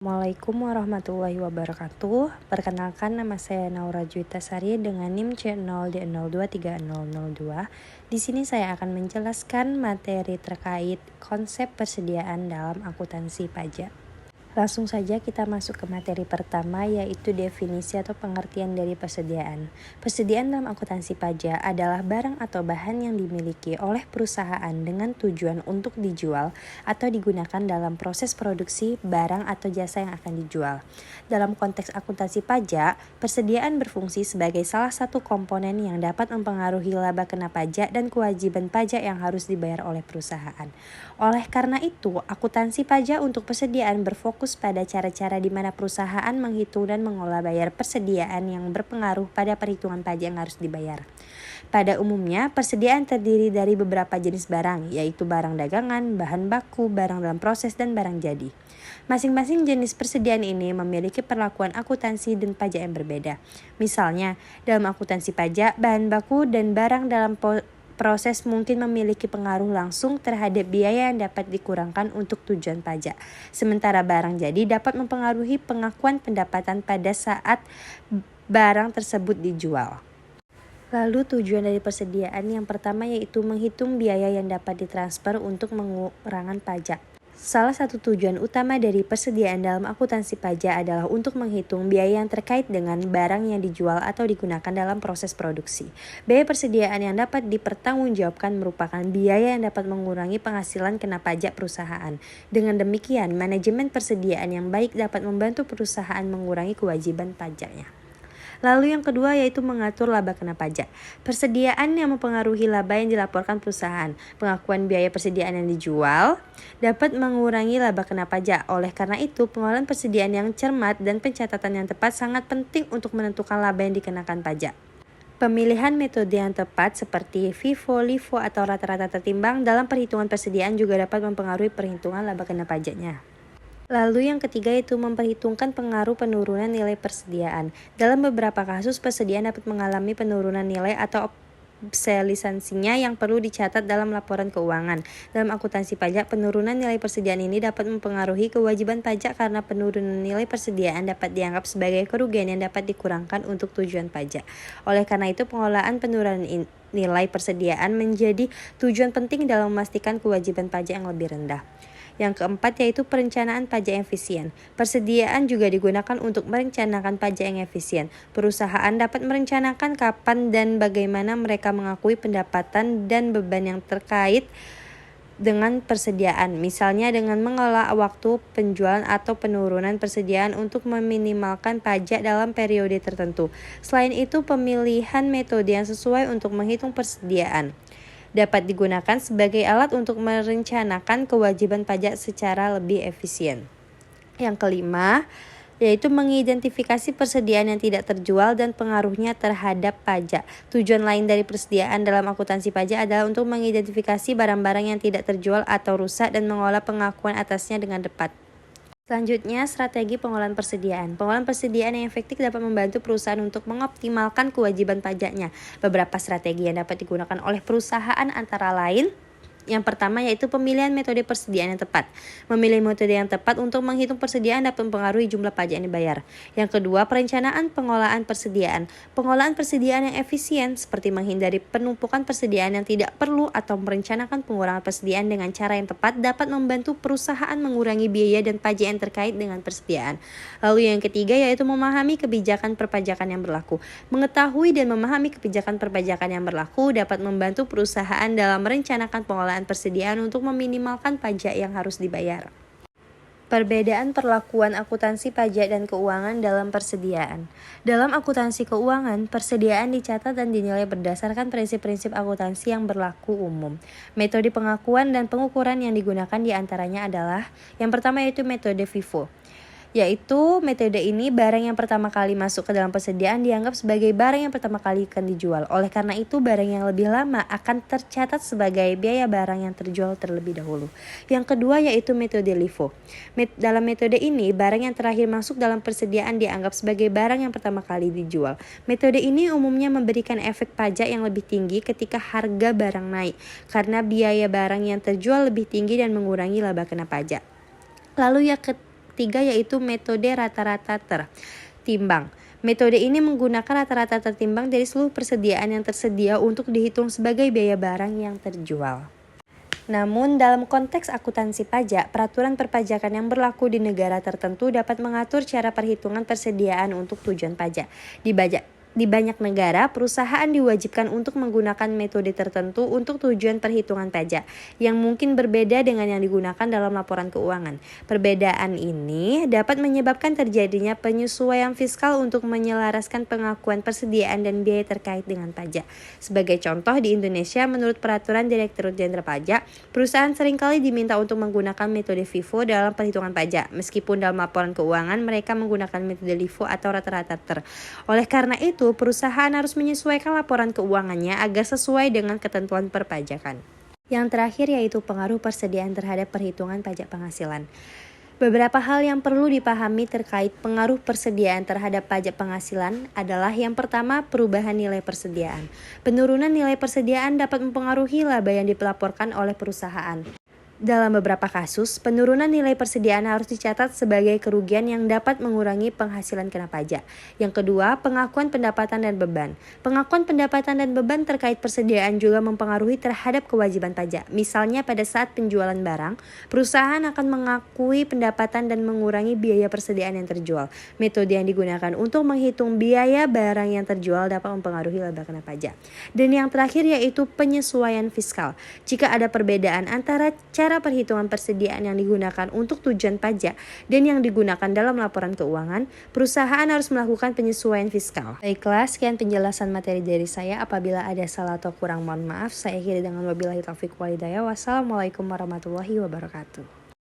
Assalamualaikum warahmatullahi wabarakatuh. Perkenalkan, nama saya Naura Juitasari dengan NIM C0D023002. Di sini saya akan menjelaskan materi terkait konsep persediaan dalam akuntansi pajak. Langsung saja kita masuk ke materi pertama, yaitu definisi atau pengertian dari persediaan. Persediaan dalam akuntansi pajak adalah barang atau bahan yang dimiliki oleh perusahaan dengan tujuan untuk dijual atau digunakan dalam proses produksi barang atau jasa yang akan dijual. Dalam konteks akuntansi pajak, persediaan berfungsi sebagai salah satu komponen yang dapat mempengaruhi laba kena pajak dan kewajiban pajak yang harus dibayar oleh perusahaan. Oleh karena itu, akuntansi pajak untuk persediaan berfokus pada cara-cara di mana perusahaan menghitung dan mengolah bayar persediaan yang berpengaruh pada perhitungan pajak yang harus dibayar. Pada umumnya, persediaan terdiri dari beberapa jenis barang, yaitu barang dagangan, bahan baku, barang dalam proses, dan barang jadi. Masing-masing jenis persediaan ini memiliki perlakuan akuntansi dan pajak yang berbeda. Misalnya, dalam akuntansi pajak, bahan baku dan barang dalam proses mungkin memiliki pengaruh langsung terhadap biaya yang dapat dikurangkan untuk tujuan pajak. Sementara barang jadi dapat mempengaruhi pengakuan pendapatan pada saat barang tersebut dijual. Lalu tujuan dari persediaan yang pertama yaitu menghitung biaya yang dapat ditransfer untuk pengurangan pajak. Salah satu tujuan utama dari persediaan dalam akuntansi pajak adalah untuk menghitung biaya yang terkait dengan barang yang dijual atau digunakan dalam proses produksi. Biaya persediaan yang dapat dipertanggungjawabkan merupakan biaya yang dapat mengurangi penghasilan kena pajak perusahaan. Dengan demikian, manajemen persediaan yang baik dapat membantu perusahaan mengurangi kewajiban pajaknya. Lalu yang kedua yaitu mengatur laba kena pajak. Persediaan yang mempengaruhi laba yang dilaporkan perusahaan. Pengakuan biaya persediaan yang dijual dapat mengurangi laba kena pajak. Oleh karena itu, pengelolaan persediaan yang cermat dan pencatatan yang tepat sangat penting untuk menentukan laba yang dikenakan pajak. Pemilihan metode yang tepat seperti FIFO, LIFO, atau rata-rata tertimbang dalam perhitungan persediaan juga dapat mempengaruhi perhitungan laba kena pajaknya. Lalu yang ketiga yaitu memperhitungkan pengaruh penurunan nilai persediaan. Dalam beberapa kasus, persediaan dapat mengalami penurunan nilai atau obsolescensinya yang perlu dicatat dalam laporan keuangan. Dalam akuntansi pajak, penurunan nilai persediaan ini dapat mempengaruhi kewajiban pajak karena penurunan nilai persediaan dapat dianggap sebagai kerugian yang dapat dikurangkan untuk tujuan pajak. Oleh karena itu, pengelolaan penurunan nilai persediaan menjadi tujuan penting dalam memastikan kewajiban pajak yang lebih rendah. Yang keempat yaitu perencanaan pajak yang efisien. Persediaan juga digunakan untuk merencanakan pajak yang efisien. Perusahaan dapat merencanakan kapan dan bagaimana mereka mengakui pendapatan dan beban yang terkait dengan persediaan, misalnya dengan mengelola waktu penjualan atau penurunan persediaan untuk meminimalkan pajak dalam periode tertentu. Selain itu, pemilihan metode yang sesuai untuk menghitung persediaan dapat digunakan sebagai alat untuk merencanakan kewajiban pajak secara lebih efisien. Yang kelima, yaitu mengidentifikasi persediaan yang tidak terjual dan pengaruhnya terhadap pajak. Tujuan lain dari persediaan dalam akuntansi pajak adalah untuk mengidentifikasi barang-barang yang tidak terjual atau rusak dan mengolah pengakuan atasnya dengan tepat. Selanjutnya, strategi pengolahan persediaan. Pengolahan persediaan yang efektif dapat membantu perusahaan untuk mengoptimalkan kewajiban pajaknya. Beberapa strategi yang dapat digunakan oleh perusahaan antara lain: yang pertama yaitu pemilihan metode persediaan yang tepat. Memilih metode yang tepat untuk menghitung persediaan dapat mempengaruhi jumlah pajak yang dibayar. Yang kedua, perencanaan pengolahan persediaan. Pengolahan persediaan yang efisien seperti menghindari penumpukan persediaan yang tidak perlu atau merencanakan pengurangan persediaan dengan cara yang tepat dapat membantu perusahaan mengurangi biaya dan pajak yang terkait dengan persediaan. Lalu yang ketiga yaitu memahami kebijakan perpajakan yang berlaku. Mengetahui dan memahami kebijakan perpajakan yang berlaku dapat membantu perusahaan dalam merencanakan pengolahan persediaan untuk meminimalkan pajak yang harus dibayar. Perbedaan perlakuan akuntansi pajak dan keuangan dalam persediaan. Dalam akuntansi keuangan, persediaan dicatat dan dinilai berdasarkan prinsip-prinsip akuntansi yang berlaku umum. Metode pengakuan dan pengukuran yang digunakan diantaranya adalah: yang pertama yaitu metode FIFO, yaitu metode ini barang yang pertama kali masuk ke dalam persediaan dianggap sebagai barang yang pertama kali akan dijual. Oleh karena itu, barang yang lebih lama akan tercatat sebagai biaya barang yang terjual terlebih dahulu. Yang kedua yaitu metode LIFO. Dalam metode ini, barang yang terakhir masuk dalam persediaan dianggap sebagai barang yang pertama kali dijual. Metode ini umumnya memberikan efek pajak yang lebih tinggi ketika harga barang naik, karena biaya barang yang terjual lebih tinggi dan mengurangi laba kena pajak. Lalu yang ketiga yaitu metode rata-rata tertimbang. Metode ini menggunakan rata-rata tertimbang dari seluruh persediaan yang tersedia untuk dihitung sebagai biaya barang yang terjual. Namun, dalam konteks akuntansi pajak, peraturan perpajakan yang berlaku di negara tertentu dapat mengatur cara perhitungan persediaan untuk tujuan pajak. Di banyak negara, perusahaan diwajibkan untuk menggunakan metode tertentu untuk tujuan perhitungan pajak, yang mungkin berbeda dengan yang digunakan dalam laporan keuangan. Perbedaan ini dapat menyebabkan terjadinya penyesuaian fiskal untuk menyelaraskan pengakuan persediaan dan biaya terkait dengan pajak. Sebagai contoh, di Indonesia, menurut Peraturan Direktorat Jenderal Pajak, perusahaan seringkali diminta untuk menggunakan metode FIFO dalam perhitungan pajak, meskipun dalam laporan keuangan mereka menggunakan metode LIFO atau rata-rata ter. Oleh karena itu, perusahaan harus menyesuaikan laporan keuangannya agar sesuai dengan ketentuan perpajakan. Yang terakhir yaitu pengaruh persediaan terhadap perhitungan pajak penghasilan. Beberapa hal yang perlu dipahami terkait pengaruh persediaan terhadap pajak penghasilan adalah yang pertama, perubahan nilai persediaan. Penurunan nilai persediaan dapat mempengaruhi laba yang dilaporkan oleh perusahaan. Dalam beberapa kasus, penurunan nilai persediaan harus dicatat sebagai kerugian yang dapat mengurangi penghasilan kena pajak. Yang kedua, pengakuan pendapatan dan beban. Pengakuan pendapatan dan beban terkait persediaan juga mempengaruhi terhadap kewajiban pajak. Misalnya pada saat penjualan barang, perusahaan akan mengakui pendapatan dan mengurangi biaya persediaan yang terjual. Metode yang digunakan untuk menghitung biaya barang yang terjual dapat mempengaruhi laba kena pajak. Dan yang terakhir yaitu penyesuaian fiskal. Jika ada perbedaan antara cara perhitungan persediaan yang digunakan untuk tujuan pajak dan yang digunakan dalam laporan keuangan, perusahaan harus melakukan penyesuaian fiskal. Baiklah, sekian penjelasan materi dari saya. Apabila ada salah atau kurang, mohon maaf. Saya akhiri dengan wabillahi taufiq wal hidayah. Wassalamualaikum warahmatullahi wabarakatuh.